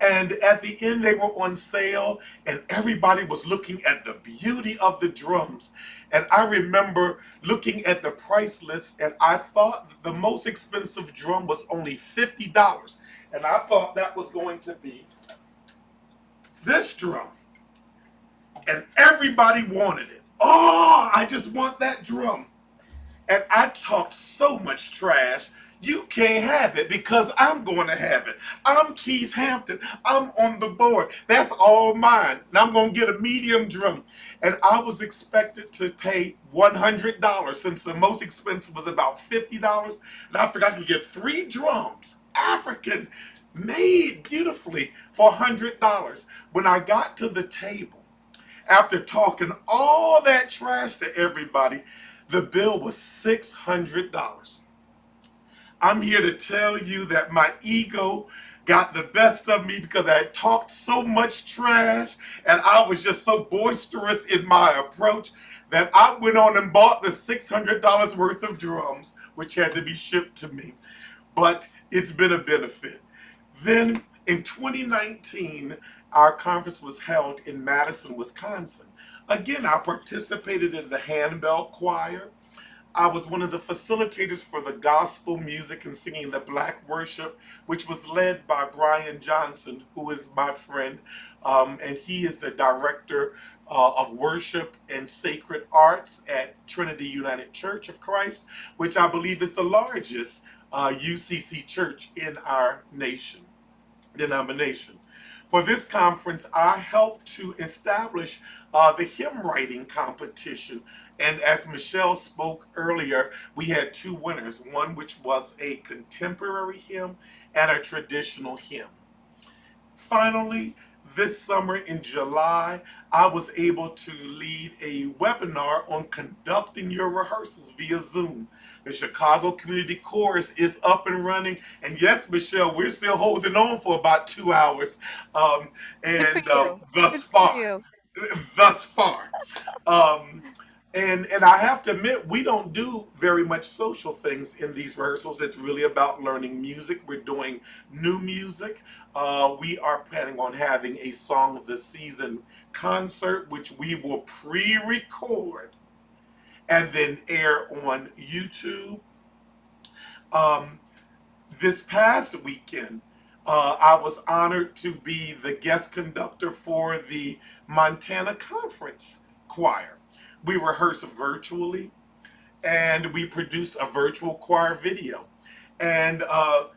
And at the end, they were on sale, and everybody was looking at the beauty of the drums. And I remember looking at the price list, and I thought the most expensive drum was only $50. And I thought that was going to be this drum. And everybody wanted it. Oh, I just want that drum. And I talked so much trash. You can't have it because I'm going to have it. I'm Keith Hampton. I'm on the board. That's all mine. And I'm going to get a medium drum. And I was expected to pay $100 since the most expensive was about $50. And I figured I could get 3 drums, African, made beautifully for $100. When I got to the table, after talking all that trash to everybody, the bill was $600. I'm here to tell you that my ego got the best of me because I had talked so much trash and I was just so boisterous in my approach that I went on and bought the $600 worth of drums, which had to be shipped to me. But it's been a benefit. Then in 2019, our conference was held in Madison, Wisconsin. Again, I participated in the handbell choir. I was one of the facilitators for the gospel music and singing the black worship, which was led by Brian Johnson, who is my friend, and he is the director of worship and sacred arts at Trinity United Church of Christ, which I believe is the largest UCC church in our denomination. For this conference, I helped to establish the hymn writing competition. And as Michelle spoke earlier, we had 2 winners, one which was a contemporary hymn and a traditional hymn. Finally, this summer in July, I was able to lead a webinar on conducting your rehearsals via Zoom. The Chicago Community Chorus is up and running. And yes, Michelle, we're still holding on for about 2 hours. And thus far, thus far. Um, and I have to admit, we don't do very much social things in these rehearsals. It's really about learning music. We're doing new music. We are planning on having a Song of the Season concert, which we will pre-record and then air on YouTube. This past weekend, I was honored to be the guest conductor for the Montana Conference Choir. We rehearsed virtually and we produced a virtual choir video. And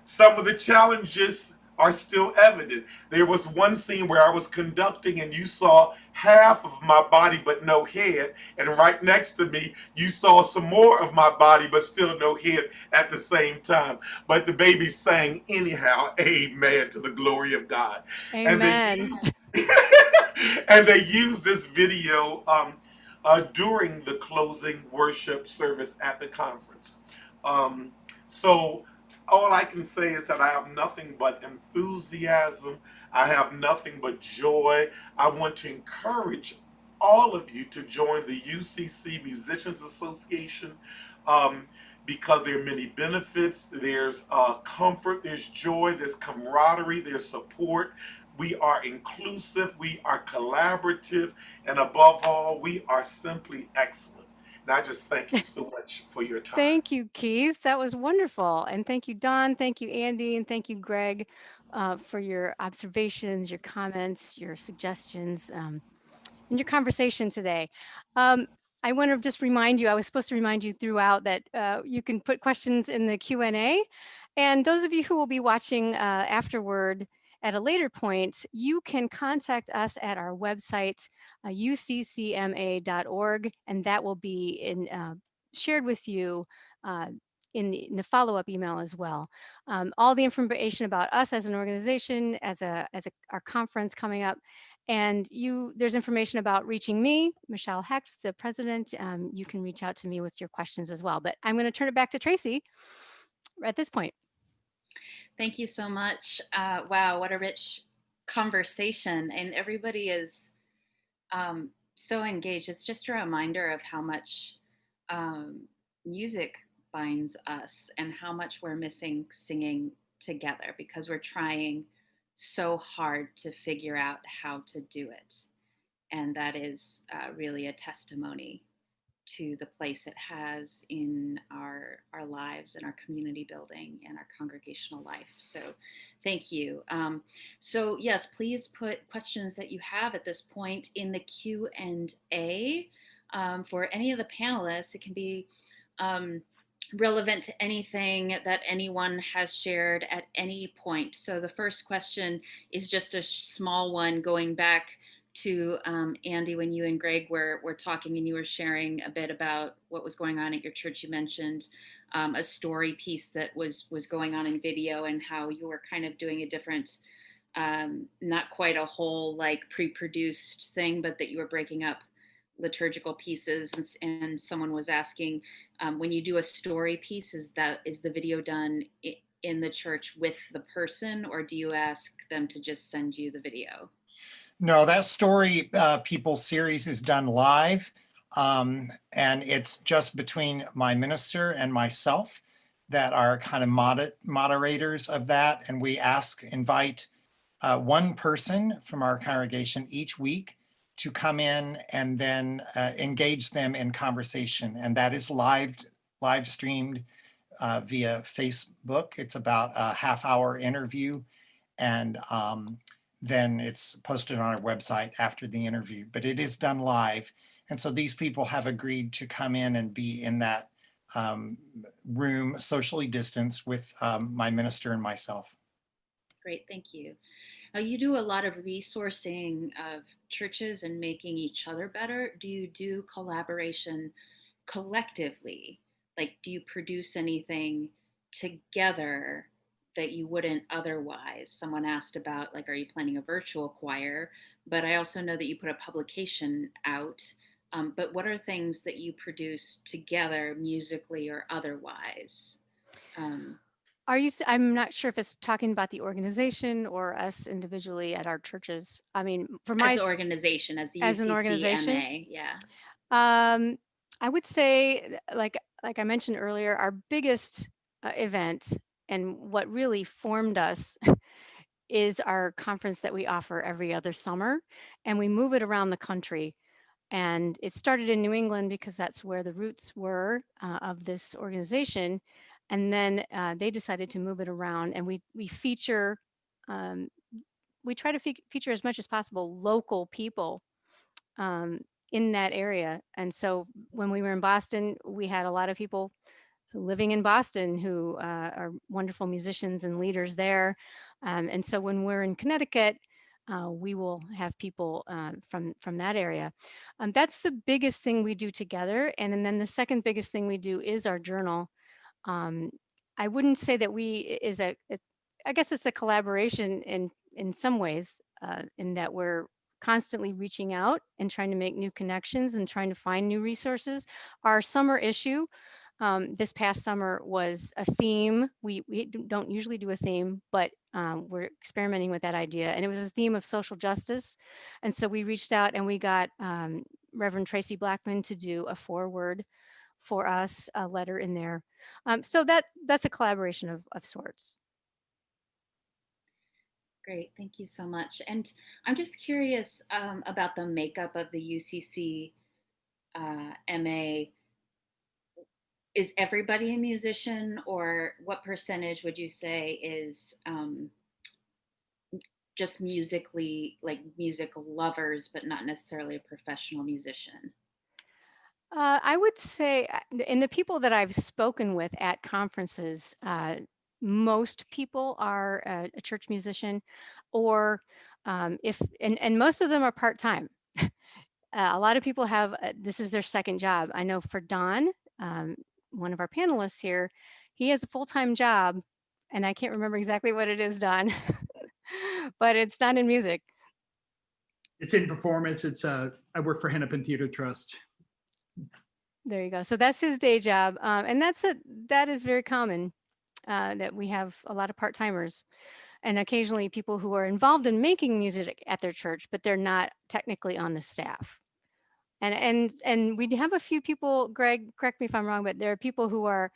some of the challenges are still evident. There was one scene where I was conducting and you saw half of my body but no head. And right next to me, you saw some more of my body but still no head at the same time. But the baby sang anyhow, amen, to the glory of God. Amen. And they used this video during the closing worship service at the conference. So all I can say is that I have nothing but enthusiasm. I have nothing but joy. I want to encourage all of you to join the UCC Musicians Association because there are many benefits. There's comfort, there's joy, there's camaraderie, there's support. We are inclusive, we are collaborative, and above all, we are simply excellent. And I just thank you so much for your time. Thank you, Keith. That was wonderful. And thank you, Don. Thank you, Andy. And thank you, Greg, for your observations, your comments, your suggestions, and your conversation today. I want to just remind you, I was supposed to remind you throughout that you can put questions in the Q&A. And those of you who will be watching afterward at a later point, you can contact us at our website, uccma.org, and that will be shared with you in the follow-up email as well. All the information about us as an organization, as our conference coming up, and there's information about reaching me, Michelle Hecht, the president. You can reach out to me with your questions as well. But I'm going to turn it back to Tracy at this point. Thank you so much. Wow, what a rich conversation. And everybody is so engaged. It's just a reminder of how much music binds us and how much we're missing singing together because we're trying so hard to figure out how to do it. And that is really a testimony to the place it has in our lives and our community building and our congregational life. So thank you. So yes, please put questions that you have at this point in the Q&A for any of the panelists. It can be relevant to anything that anyone has shared at any point. So the first question is just a small one, going back to Andy, when you and Greg were talking and you were sharing a bit about what was going on at your church. You mentioned a story piece that was going on in video, and how you were kind of doing a different, not quite a whole like pre-produced thing, but that you were breaking up liturgical pieces. And someone was asking, when you do a story piece, is the video done in the church with the person, or do you ask them to just send you the video? No, that story people series is done live, and it's just between my minister and myself that are kind of moderators of that. And we invite one person from our congregation each week to come in and then engage them in conversation. And that is live streamed via Facebook. It's about a half-hour interview, and then it's posted on our website after the interview, but it is done live. And so these people have agreed to come in and be in that room, socially distanced, with my minister and myself. Great, thank you. You do a lot of resourcing of churches and making each other better. Do you do collaboration collectively? Like, do you produce anything together that you wouldn't otherwise? Someone asked about, like, are you planning a virtual choir? But I also know that you put a publication out. But what are things that you produce together, musically or otherwise? I'm not sure if it's talking about the organization or us individually at our churches. I mean, for As an organization, as the as an UCC organization, MA, yeah. I would say, like I mentioned earlier, our biggest event and what really formed us is our conference that we offer every other summer, and we move it around the country. And it started in New England because that's where the roots were of this organization. And then they decided to move it around, and we feature, um, we try to feature as much as possible local people um, in that area. And so when we were in Boston, we had a lot of people living in Boston who are wonderful musicians and leaders there. And so when we're in Connecticut, we will have people from that area. That's the biggest thing we do together. And then the second biggest thing we do is our journal. Um, I wouldn't say that I guess it's a collaboration in some ways, in that we're constantly reaching out and trying to make new connections and trying to find new resources. Our summer issue this past summer was a theme. We don't usually do a theme, but we're experimenting with that idea. And it was a theme of social justice. And so we reached out and we got Reverend Tracy Blackman to do a foreword for us, a letter in there. So that's a collaboration of sorts. Great, thank you so much. And I'm just curious about the makeup of the UCC MA. Is everybody a musician, or what percentage would you say is just musically, like music lovers, but not necessarily a professional musician? I would say, in the people that I've spoken with at conferences, most people are a church musician, or and most of them are part-time. A lot of people have, this is their second job. I know for Don, one of our panelists here, he has a full-time job, and I can't remember exactly what it is, Don, but it's not in music. It's in performance. I work for Hennepin Theater Trust. There you go. So that's his day job. And that is very common, that we have a lot of part-timers and occasionally people who are involved in making music at their church, but they're not technically on the staff. And we have a few people, Greg, correct me if I'm wrong, but there are people who are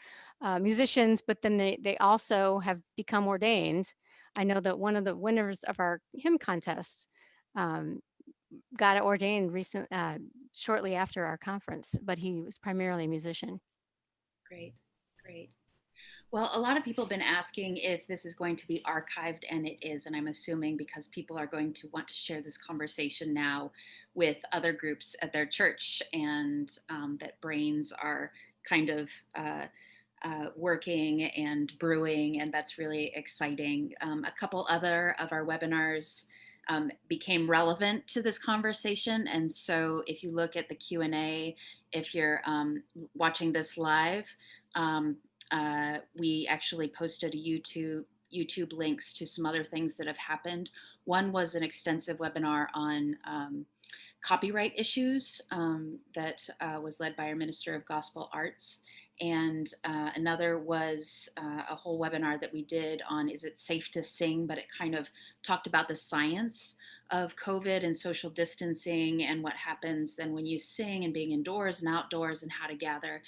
musicians, but then they also have become ordained. I know that one of the winners of our hymn contests got ordained shortly after our conference, but he was primarily a musician. Great, great. Well, a lot of people have been asking if this is going to be archived, and it is. And I'm assuming because people are going to want to share this conversation now with other groups at their church, and that brains are kind of working and brewing, and that's really exciting. A couple other of our webinars became relevant to this conversation, and so if you look at the Q&A, if you're watching this live, we actually posted a YouTube links to some other things that have happened. One was an extensive webinar on copyright issues that was led by our Minister of Gospel Arts. And another was a whole webinar that we did on, is it safe to sing? But it kind of talked about the science of COVID and social distancing and what happens then when you sing and being indoors and outdoors and how to gather.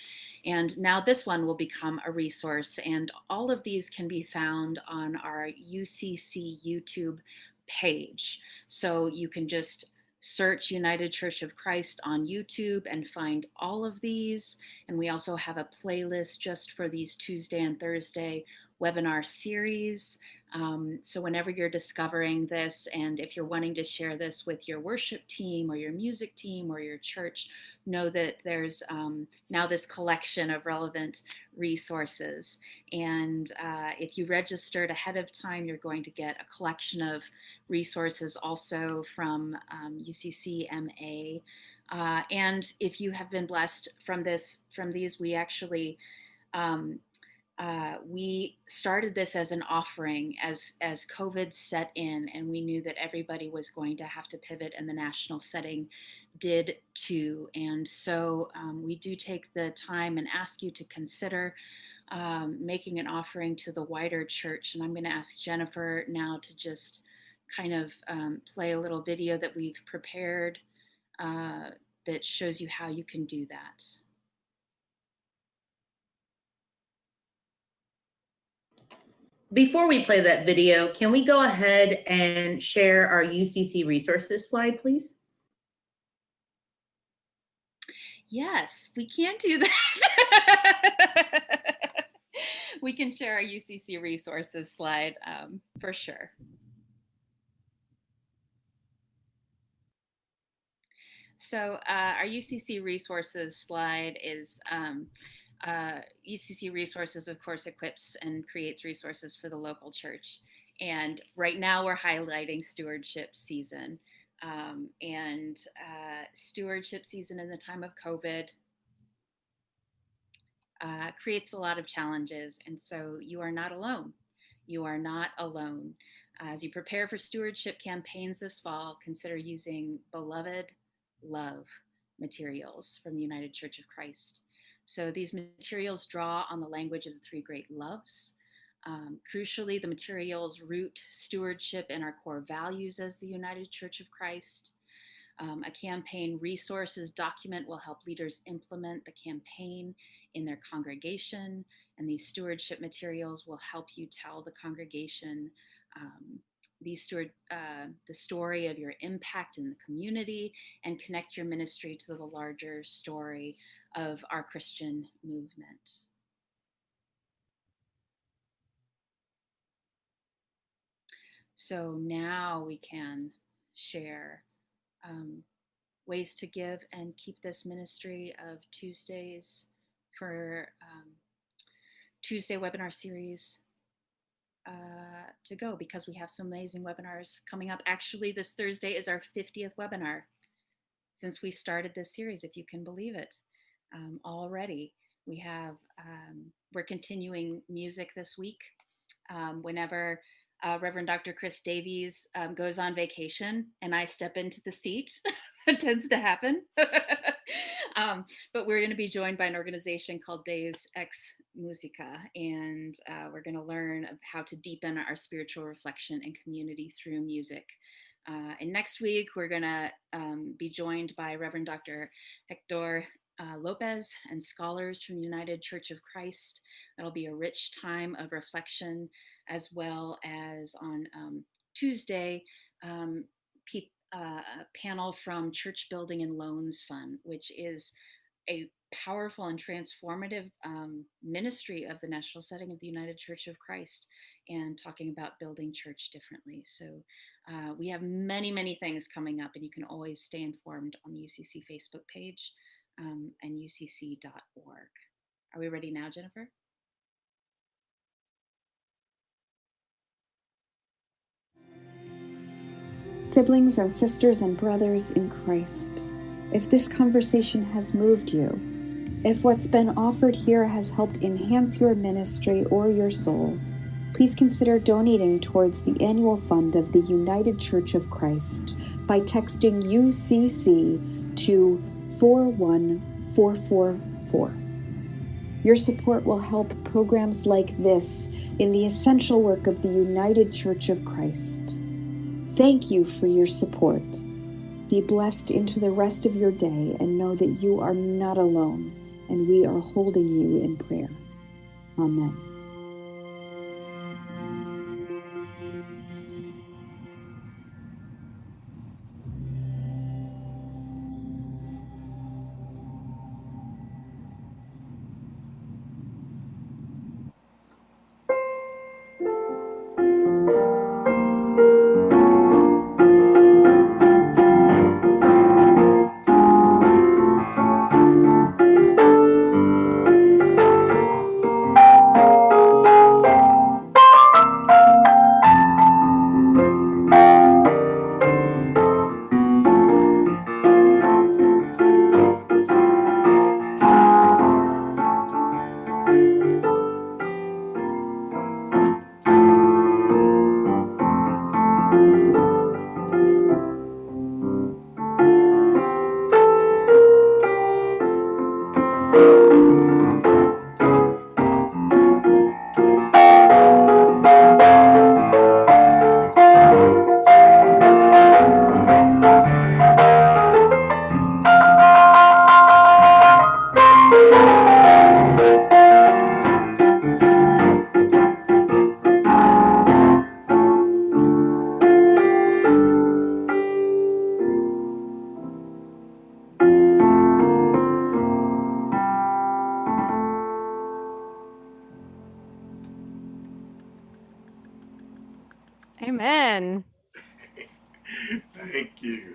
And now this one will become a resource, and all of these can be found on our UCC YouTube page. So you can just search United Church of Christ on YouTube and find all of these. And we also have a playlist just for these Tuesday and Thursday webinar series. So whenever you're discovering this, and if you're wanting to share this with your worship team or your music team or your church, know that there's now this collection of relevant resources. And if you registered ahead of time, you're going to get a collection of resources also from UCC MA. And if you have been blessed from these, we actually we started this as an offering as COVID set in, and we knew that everybody was going to have to pivot, and the national setting did too. And so we do take the time and ask you to consider making an offering to the wider church. And I'm going to ask Jennifer now to just kind of play a little video that we've prepared that shows you how you can do that. Before we play that video, can we go ahead and share our UCC resources slide, please? Yes, we can do that. We can share our UCC resources slide for sure. So our UCC resources slide is UCC Resources, of course, equips and creates resources for the local church. And right now we're highlighting stewardship season. Stewardship season in the time of COVID creates a lot of challenges. And so you are not alone. You are not alone. As you prepare for stewardship campaigns this fall, consider using beloved love materials from the United Church of Christ. So these materials draw on the language of the three great loves. Crucially, the materials root stewardship in our core values as the United Church of Christ. A campaign resources document will help leaders implement the campaign in their congregation, and these stewardship materials will help you tell the congregation the story of your impact in the community and connect your ministry to the larger story of our Christian movement. So now we can share ways to give and keep this ministry of Tuesdays for Tuesday webinar series to go, because we have some amazing webinars coming up. Actually, this Thursday is our 50th webinar since we started this series, if you can believe it. Already we have we're continuing music this week. Whenever Reverend Dr. Chris Davies goes on vacation and I step into the seat, it tends to happen. But we're going to be joined by an organization called Deus Ex Musica, and we're going to learn how to deepen our spiritual reflection and community through music. And next week, we're going to be joined by Reverend Dr. Hector Lopez and scholars from the United Church of Christ. That'll be a rich time of reflection, as well as on Tuesday, a panel from Church Building and Loans Fund, which is a powerful and transformative ministry of the national setting of the United Church of Christ, and talking about building church differently. So we have many, many things coming up, and you can always stay informed on the UCC Facebook page and ucc.org. Are we ready now, Jennifer? Siblings and sisters and brothers in Christ, if this conversation has moved you, if what's been offered here has helped enhance your ministry or your soul, please consider donating towards the annual fund of the United Church of Christ by texting UCC to 41444. Your support will help programs like this in the essential work of the United Church of Christ. Thank you for your support. Be blessed into the rest of your day and know that you are not alone, and we are holding you in prayer. Amen. Amen. Thank you.